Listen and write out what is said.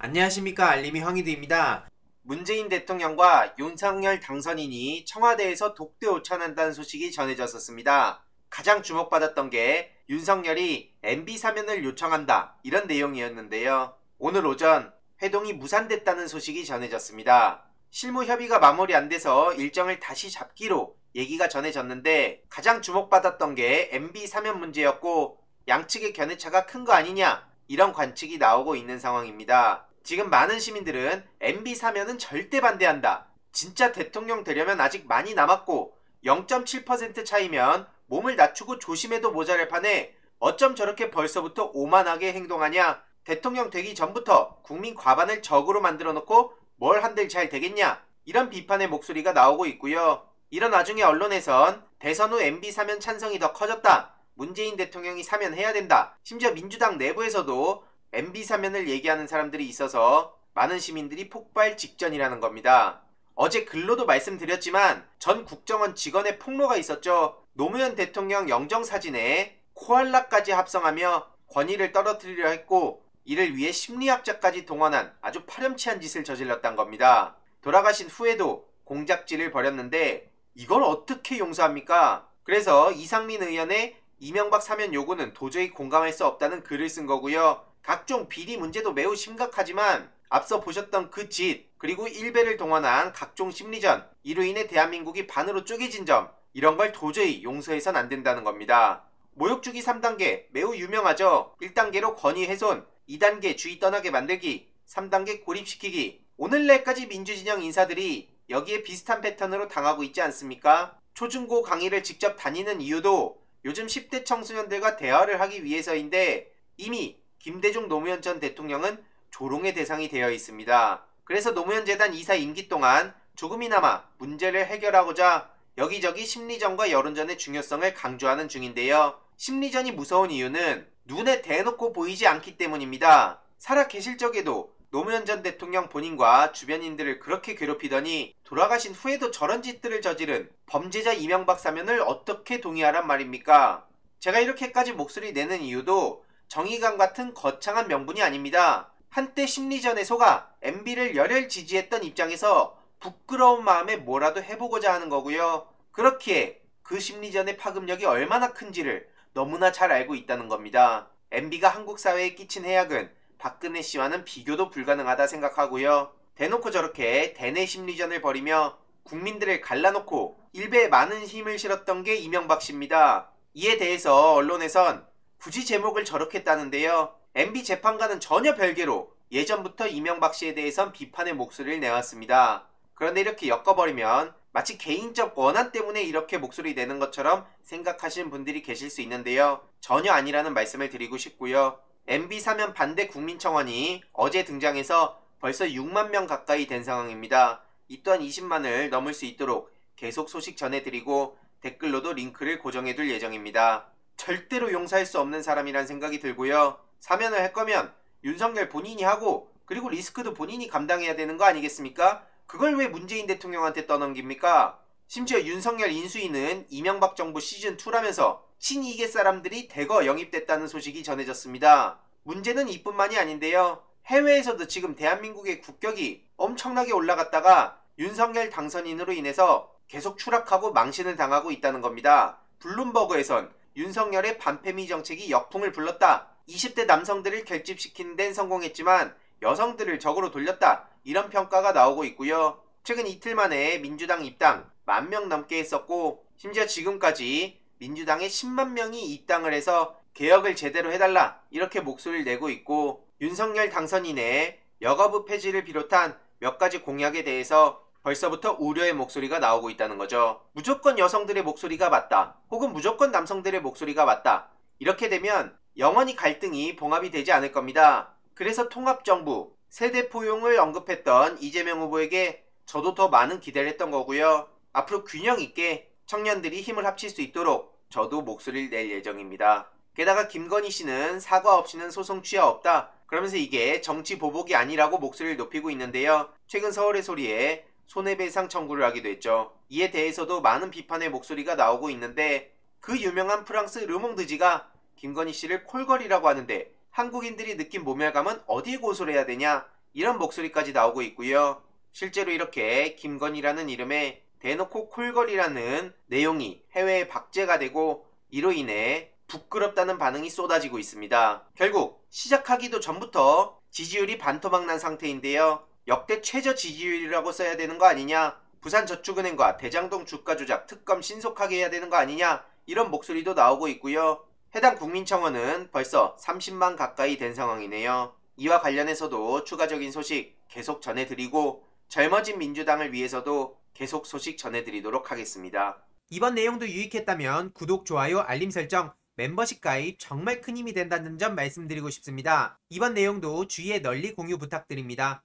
안녕하십니까, 알림이 황희두입니다. 문재인 대통령과 윤석열 당선인이 청와대에서 독대 오찬한다는 소식이 전해졌었습니다. 가장 주목받았던 게 윤석열이 MB 사면을 요청한다, 이런 내용이었는데요. 오늘 오전 회동이 무산됐다는 소식이 전해졌습니다. 실무 협의가 마무리 안 돼서 일정을 다시 잡기로 얘기가 전해졌는데, 가장 주목받았던 게 MB 사면 문제였고 양측의 견해차가 큰 거 아니냐, 이런 관측이 나오고 있는 상황입니다. 지금 많은 시민들은 MB 사면은 절대 반대한다, 진짜 대통령 되려면 아직 많이 남았고 0.7% 차이면 몸을 낮추고 조심해도 모자랄 판에 어쩜 저렇게 벌써부터 오만하게 행동하냐, 대통령 되기 전부터 국민 과반을 적으로 만들어 놓고 뭘 한들 잘 되겠냐, 이런 비판의 목소리가 나오고 있고요. 이런 와중에 언론에선 대선 후 MB 사면 찬성이 더 커졌다, 문재인 대통령이 사면해야 된다, 심지어 민주당 내부에서도 MB 사면을 얘기하는 사람들이 있어서 많은 시민들이 폭발 직전이라는 겁니다. 어제 글로도 말씀드렸지만 전 국정원 직원의 폭로가 있었죠. 노무현 대통령 영정사진에 코알라까지 합성하며 권위를 떨어뜨리려 했고, 이를 위해 심리학자까지 동원한 아주 파렴치한 짓을 저질렀단 겁니다. 돌아가신 후에도 공작질을 벌였는데 이걸 어떻게 용서합니까? 그래서 이상민 의원의 이명박 사면 요구는 도저히 공감할 수 없다는 글을 쓴 거고요. 각종 비리 문제도 매우 심각하지만 앞서 보셨던 그 짓, 그리고 일베를 동원한 각종 심리전, 이로 인해 대한민국이 반으로 쪼개진 점, 이런 걸 도저히 용서해선 안 된다는 겁니다. 모욕주기 3단계 매우 유명하죠. 1단계로 권위 훼손, 2단계 주의 떠나게 만들기, 3단계 고립시키기. 오늘날까지 민주진영 인사들이 여기에 비슷한 패턴으로 당하고 있지 않습니까? 초중고 강의를 직접 다니는 이유도 요즘 10대 청소년들과 대화를 하기 위해서인데, 이미 김대중 노무현 전 대통령은 조롱의 대상이 되어 있습니다. 그래서 노무현 재단 이사 임기 동안 조금이나마 문제를 해결하고자 여기저기 심리전과 여론전의 중요성을 강조하는 중인데요. 심리전이 무서운 이유는 눈에 대놓고 보이지 않기 때문입니다. 살아 계실 적에도 노무현 전 대통령 본인과 주변인들을 그렇게 괴롭히더니 돌아가신 후에도 저런 짓들을 저지른 범죄자 이명박 사면을 어떻게 동의하란 말입니까? 제가 이렇게까지 목소리 내는 이유도 정의감 같은 거창한 명분이 아닙니다. 한때 심리전에 속아 MB를 열혈 지지했던 입장에서 부끄러운 마음에 뭐라도 해보고자 하는 거고요. 그렇기에 그 심리전의 파급력이 얼마나 큰지를 너무나 잘 알고 있다는 겁니다. MB가 한국 사회에 끼친 해악은 박근혜 씨와는 비교도 불가능하다 생각하고요. 대놓고 저렇게 대내 심리전을 벌이며 국민들을 갈라놓고 일베에 많은 힘을 실었던 게 이명박 씨입니다. 이에 대해서 언론에선 굳이 제목을 저렇게 따는데요. MB 재판과는 전혀 별개로 예전부터 이명박 씨에 대해선 비판의 목소리를 내왔습니다. 그런데 이렇게 엮어버리면 마치 개인적 원한 때문에 이렇게 목소리 내는 것처럼 생각하시는 분들이 계실 수 있는데요. 전혀 아니라는 말씀을 드리고 싶고요. MB 사면 반대 국민청원이 어제 등장해서 벌써 6만 명 가까이 된 상황입니다. 이 또한 20만을 넘을 수 있도록 계속 소식 전해드리고 댓글로도 링크를 고정해둘 예정입니다. 절대로 용서할 수 없는 사람이란 생각이 들고요. 사면을 할 거면 윤석열 본인이 하고, 그리고 리스크도 본인이 감당해야 되는 거 아니겠습니까? 그걸 왜 문재인 대통령한테 떠넘깁니까? 심지어 윤석열 인수위는 이명박 정부 시즌2라면서 친이계 사람들이 대거 영입됐다는 소식이 전해졌습니다. 문제는 이뿐만이 아닌데요. 해외에서도 지금 대한민국의 국격이 엄청나게 올라갔다가 윤석열 당선인으로 인해서 계속 추락하고 망신을 당하고 있다는 겁니다. 블룸버그에선 윤석열의 반페미 정책이 역풍을 불렀다, 20대 남성들을 결집시키는 데는 성공했지만 여성들을 적으로 돌렸다, 이런 평가가 나오고 있고요. 최근 이틀 만에 민주당 입당 10,000명 넘게 했었고, 심지어 지금까지 민주당에 10만 명이 입당을 해서 개혁을 제대로 해달라, 이렇게 목소리를 내고 있고, 윤석열 당선인의 여가부 폐지를 비롯한 몇 가지 공약에 대해서 벌써부터 우려의 목소리가 나오고 있다는 거죠. 무조건 여성들의 목소리가 맞다, 혹은 무조건 남성들의 목소리가 맞다, 이렇게 되면 영원히 갈등이 봉합이 되지 않을 겁니다. 그래서 통합정부, 세대 포용을 언급했던 이재명 후보에게 저도 더 많은 기대를 했던 거고요. 앞으로 균형 있게 청년들이 힘을 합칠 수 있도록 저도 목소리를 낼 예정입니다. 게다가 김건희 씨는 사과 없이는 소송 취하 없다, 그러면서 이게 정치 보복이 아니라고 목소리를 높이고 있는데요. 최근 서울의 소리에 손해배상 청구를 하기도 했죠. 이에 대해서도 많은 비판의 목소리가 나오고 있는데, 그 유명한 프랑스 르몽드지가 김건희 씨를 콜걸이라고 하는데 한국인들이 느낀 모멸감은 어디에 고소를 해야 되냐, 이런 목소리까지 나오고 있고요. 실제로 이렇게 김건희라는 이름에 대놓고 콜걸이라는 내용이 해외에 박제가 되고 이로 인해 부끄럽다는 반응이 쏟아지고 있습니다. 결국 시작하기도 전부터 지지율이 반토막난 상태인데요. 역대 최저 지지율이라고 써야 되는 거 아니냐, 부산저축은행과 대장동 주가 조작 특검 신속하게 해야 되는 거 아니냐, 이런 목소리도 나오고 있고요. 해당 국민청원은 벌써 30만 가까이 된 상황이네요. 이와 관련해서도 추가적인 소식 계속 전해드리고 젊어진 민주당을 위해서도 계속 소식 전해드리도록 하겠습니다. 이번 내용도 유익했다면 구독, 좋아요, 알림 설정, 멤버십 가입 정말 큰 힘이 된다는 점 말씀드리고 싶습니다. 이번 내용도 주위에 널리 공유 부탁드립니다.